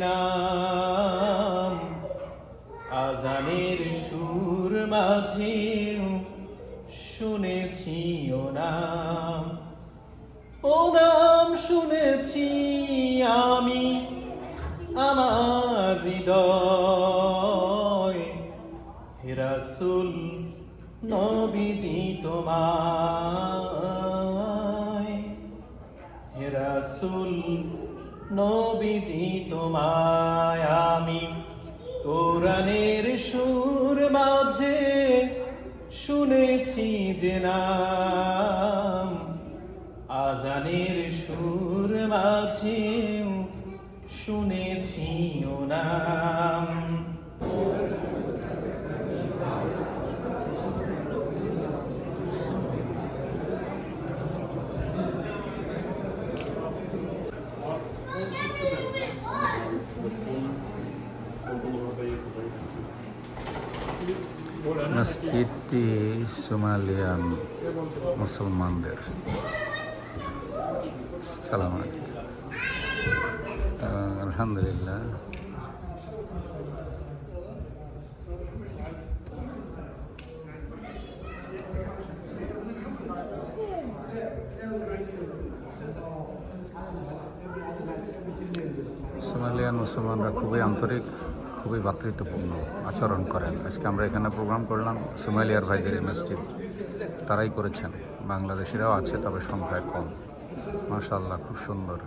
নাম, আজানের সুর মাঝেও শুনেছি ও নাম। ও নাম শুনেছি আমি আমার হৃদয়। হে রাসূল নবীজি তোমায়, হে রাসূল নবীজি তোমায় আমি কোরআনের সুর মাঝে শুনেছি যে নাম, আজানের সুর মাঝেও শুনেছি ও নাম। মসজিদটি সোমালিয়ান মুসলমানদের। সালাম আলাইকুম। আলহামদুলিল্লাহ সোমালিয়ান মুসলমানরা খুবই আন্তরিক, খুবই ভ্রাতৃত্বপূর্ণ আচরণ করেন। আজকে আমরা এখানে প্রোগ্রাম করলাম সোমালিয়ার ভাইদের এই মসজিদ তারাই করেছেন। বাংলাদেশিরাও আছে, তবে সংখ্যায় কম। মাশাআল্লাহ, খুব সুন্দর।